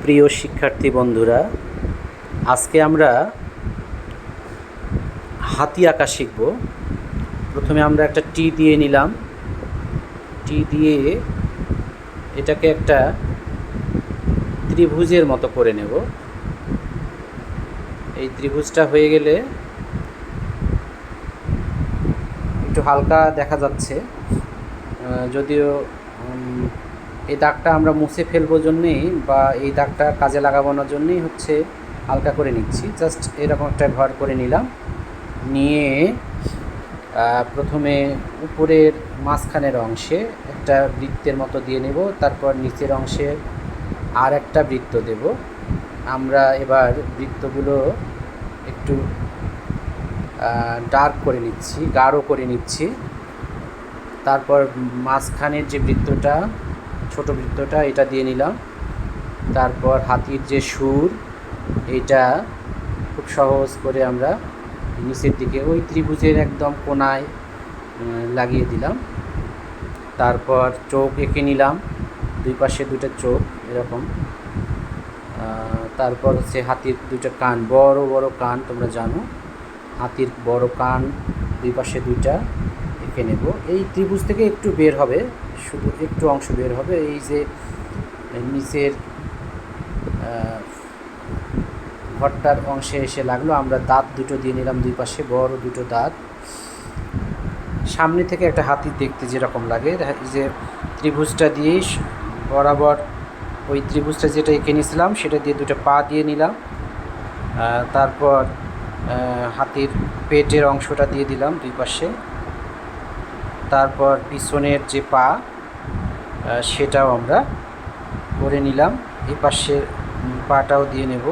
প্রিয় শিক্ষার্থী বন্ধুরা, আজকে আমরা হাতি আঁকা শিখব। প্রথমে আমরা একটা টি দিয়ে নিলাম। টি দিয়ে এটাকে একটা ত্রিভুজের মতো করে নেব। এই ত্রিভুজটা হয়ে গেলে একটু হালকা দেখা যাচ্ছে, যদিও এই দাগটা আমরা মুছে ফেলবো জন্যেই বা এই দাগটা কাজে লাগানোর জন্যেই হচ্ছে হালকা করে নিচ্ছি। জাস্ট এরকম একটা ঘর করে নিলাম। নিয়ে প্রথমে উপরের মাঝখানের অংশে একটা বৃত্তের মতো দিয়ে নেব, তারপর নিচের অংশে আর একটা বৃত্ত দেব। আমরা এবার বৃত্তগুলো একটু ডার্ক করে নিচ্ছি, গাঢ় করে নিচ্ছি। তারপর মাঝখানের যে বৃত্তটা, ছোট বৃত্তটা, এটা দিয়ে নিলাম। তারপর হাতির যে সুর, এইটা খুব সহজ করে আমরা নিচের দিকে ওই ত্রিভুজের একদম কোনায় লাগিয়ে দিলাম। তারপর চোখ এঁকে নিলাম, দুই পাশে দুটো চোখ এরকম। তারপর হচ্ছে হাতির দুটো কান, বড় বড় কান, তোমরা জানো হাতির বড় কান, দুই পাশে দুইটা এঁকে নেব। এই ত্রিভুজ থেকে একটু বের হবে, শুধু একটু অংশ বের হবে। এই যে নিচের ঘরটার অংশে এসে লাগলো, আমরা দাঁত দুটো দিয়ে নিলাম, দুই পাশে বড় দুটো দাঁত। সামনে থেকে একটা হাতি দেখতে যেরকম লাগে, এই যে ত্রিভুজটা দিয়েই বরাবর ওই ত্রিভুজটা যেটা এঁকে নিয়েছিলাম সেটা দিয়ে দুটো পা দিয়ে নিলাম। তারপর হাতির পেটের অংশটা দিয়ে দিলাম দুই পাশে। তারপর পিছনের যে পা সেটাও আমরা করে নিলাম, এই পাশের পাটাও দিয়ে নেব।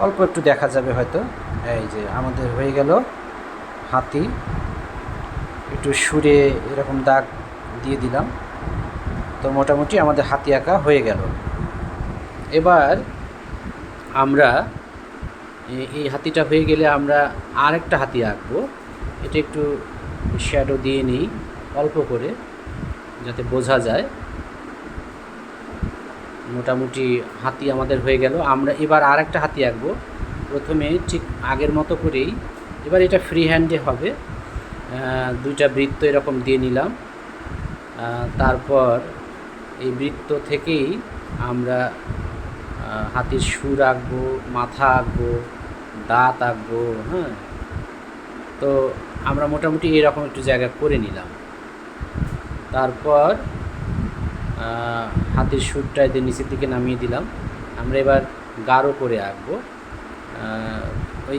অল্প একটু দেখা যাবে হয়তো। এই যে আমাদের হয়ে গেল হাতি। একটু সুরে এরকম দাগ দিয়ে দিলাম। তো মোটামুটি আমাদের হাতি আঁকা হয়ে গেল। এবার আমরা এই হাতিটা হয়ে গেলে আমরা আরেকটা হাতি আঁকবো। এটা একটু শ্যাডো দিয়ে নিই অল্প করে, যাতে বোঝা যায়। মোটামুটি হাতি আমাদের হয়ে গেল। আমরা এবার আরেকটা হাতি আঁকবো। প্রথমে ঠিক আগের মতো করেই, এবার এটা ফ্রি হ্যান্ডে হবে। দুইটা বৃত্ত এরকম দিয়ে নিলাম। তারপর এই বৃত্ত থেকেই আমরা হাতির সুর আঁকবো, মাথা আঁকবো, দাঁত আঁকবো। হ্যাঁ, তো আমরা মোটামুটি এরকম একটু জায়গা করে নিলাম। তারপর হাতির সুরটা এদের নিচের দিকে নামিয়ে দিলাম। আমরা এবার গাঢ় করে আঁকবো। ওই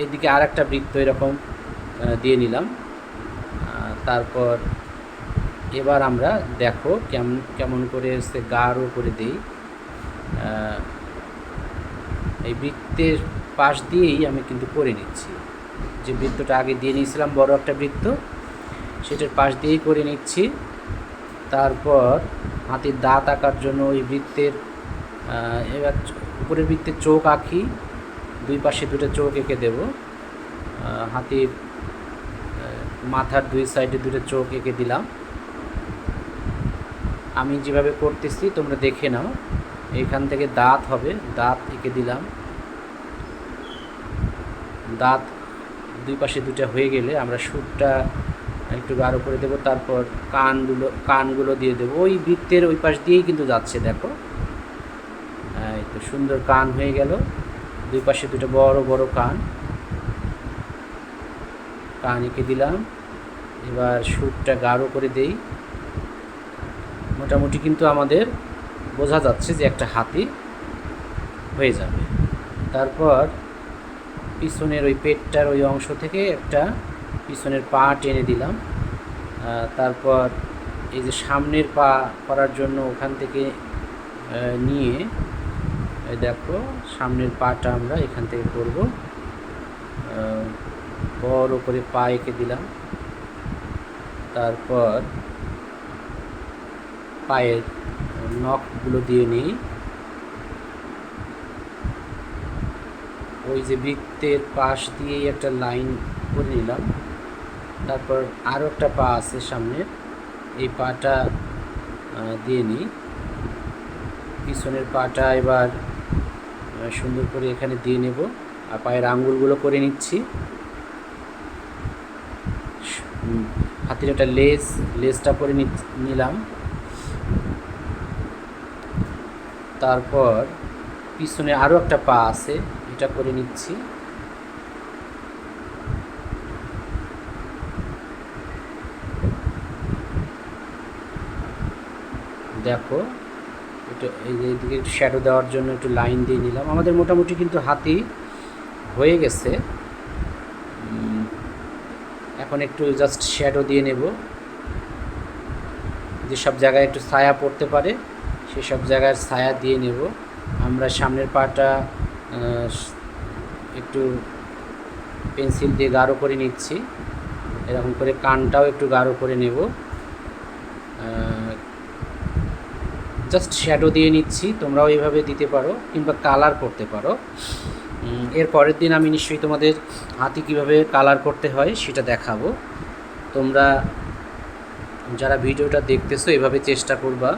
এইদিকে আর একটা বৃত্ত এরকম দিয়ে নিলাম। তারপর এবার আমরা দেখো কেমন করে সে গাঢ় করে দিই। এই বৃত্তের পাশ দিয়েই আমি কিন্তু করে নিচ্ছি। যে বৃত্তটা আগে দিয়ে নিয়েছিলাম, বড় একটা বৃত্ত, সেটার পাশ দিয়েই করে নিচ্ছি। তারপর হাতির দাঁত আঁকার জন্য ওই বৃত্তের এবার উপরের বৃত্তের চোখ আঁকি, দুই পাশে দুটো চোখ এঁকে দেব। হাতির মাথার দুই সাইডে দুটো চোখ এঁকে দিলাম। আমি যেভাবে করতেছি তোমরা দেখে নাও। এইখান থেকে দাঁত হবে, দাঁত এঁকে দিলাম। দাঁত দুই পাশে দুটো হয়ে গেলে আমরা সুরটা একটু গাঢ় করে দেবো। তারপর কানগুলো দিয়ে দেবো। ওই বৃত্তের ওই পাশ দিয়েই কিন্তু যাচ্ছে, দেখো। তো সুন্দর কান হয়ে গেল, দুই পাশে দুটো বড় বড় কান এঁকে দিলাম। এবার সুরটা গাঢ় করে দেই। মোটামুটি কিন্তু আমাদের বোঝা যাচ্ছে যে একটা হাতি হয়ে যাবে। তারপর পিছনের ওই পেটটার ওই অংশ থেকে একটা পিছনের পা টেনে দিলাম। তারপর এই যে সামনের পা করার জন্য ওখান থেকে নিয়ে দেখো সামনের পাটা আমরা এখান থেকে করব। বড় করে পা এঁকে দিলাম। তারপর পায়ের নখগুলো দিয়ে নিই। ওই যে বৃত্তের পাশ দিয়েই একটা লাইন করে নিলাম। তারপর আরও একটা পা আছে সামনের, এই পাটা দিয়ে নিই। পিছনের পাটা এবার সুন্দর করে এখানে দিয়ে নেব, আর পায়ের আঙ্গুলগুলো করে নিচ্ছি। হাতির একটা লেজটা করে নিলাম। তারপর পিছনে আরও একটা পা আছে, এটা করে নিচ্ছি। দেখো এটা এইদিকে একটু শ্যাডো দেওয়ার জন্য একটু লাইন দিয়ে নিলাম। আমাদের মোটামুটি কিন্তু হাতি হয়ে গেছে। এখন একটু জাস্ট শ্যাডো দিয়ে নেব, যেসব জায়গায় একটু ছায়া পড়তে পারে সেসব জায়গায় ছায়া দিয়ে নেব। আমরা সামনের পাটা একটু পেন্সিল দিয়ে গাঢ় করে নিচ্ছি, এরকম করে কানটাও একটু গাঢ় করে নেব। জাস্ট শ্যাডো দিয়ে নিচ্ছি, তোমরাও এইভাবে দিতে পারো কিংবা কালার করতে পারো। এর পরের দিন আমি নিশ্চয়ই তোমাদের হাতি কীভাবে কালার করতে হয় সেটা দেখাবো। তোমরা যারা ভিডিওটা দেখতেছো এভাবে চেষ্টা করবা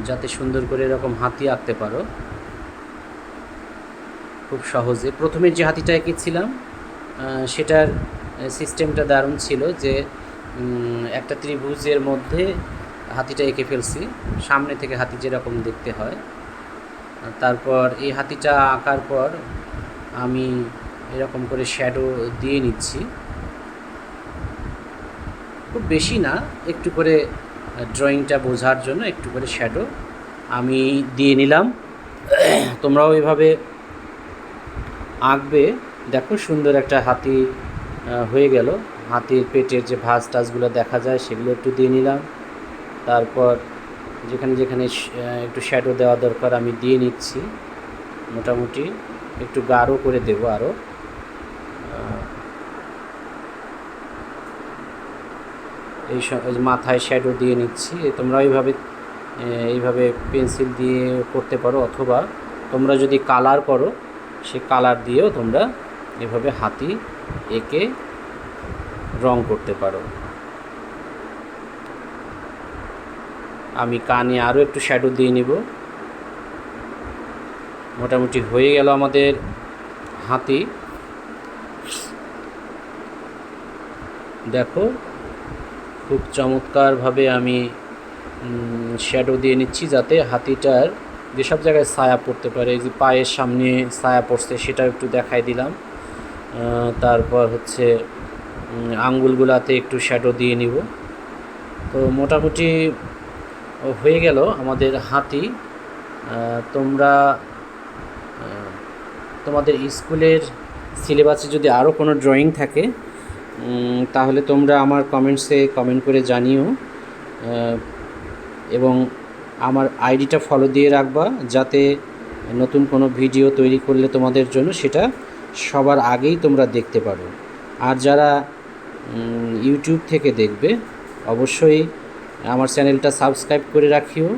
যাতে সুন্দর করে এরকম হাতি আঁকতে পারো খুব সহজে। প্রথমে যে হাতিটা এঁকেছিলাম সেটার সিস্টেমটা দারুণ ছিল, যে একটা ত্রিভুজের মধ্যে হাতিটা এঁকে ফেলছি, সামনে থেকে হাতি যেরকম দেখতে হয়। তারপর এই হাতিটা আঁকার পর আমি এরকম করে শ্যাডো দিয়ে নিচ্ছি, খুব বেশি না, একটু করে ড্রয়িংটা বোঝার জন্য একটু করে শ্যাডো আমি দিয়ে নিলাম। তোমরাও এভাবে আঁকবে। দেখো সুন্দর একটা হাতি হয়ে গেল। হাতির পেটের যে ভাঁজ টাজগুলো দেখা যায় সেগুলো একটু দিয়ে নিলাম। তারপর যেখানে যেখানে একটু শ্যাডো দেওয়া দরকার আমি দিয়ে নিচ্ছি, মোটামুটি একটু গাঢ় করে দেবো আরও। এই মাথায় শ্যাডো দিয়ে নিচ্ছি। তোমরা এইভাবে পেন্সিল দিয়ে করতে পারো, অথবা তোমরা যদি কালার করো সে কালার দিয়েও তোমরা এভাবে হাতি এঁকে রং করতে পারো। আমি কানে আরও একটু শ্যাডো দিয়ে নিব। মোটামুটি হয়ে গেল আমাদের হাতি। দেখো খুব চমৎকারভাবে আমি শ্যাডো দিয়ে নিচ্ছি, যাতে হাতিটার যেসব জায়গায় ছায়া পড়তে পারে, এই যে পায়ের সামনে ছায়া পড়ছে সেটাও একটু দেখাই দিলাম। তারপর হচ্ছে আঙ্গুলগুলাতে একটু শ্যাডো দিয়ে নিব। তো মোটামুটি হয়ে গেল আমাদের হাতি। তোমরা তোমাদের স্কুলের সিলেবাসে যদি আরও কোনো ড্রয়িং থাকে তাহলে তোমরা আমার কমেন্টসে কমেন্ট করে জানিও, এবং আমার আইডিটা ফলো দিয়ে রাখবা, যাতে নতুন কোনো ভিডিও তৈরি করলে তোমাদের জন্য সেটা সবার আগেই তোমরা দেখতে পারো। আর যারা ইউটিউব থেকে দেখবে অবশ্যই আমার চ্যানেলটা সাবস্ক্রাইব করে রাখিও।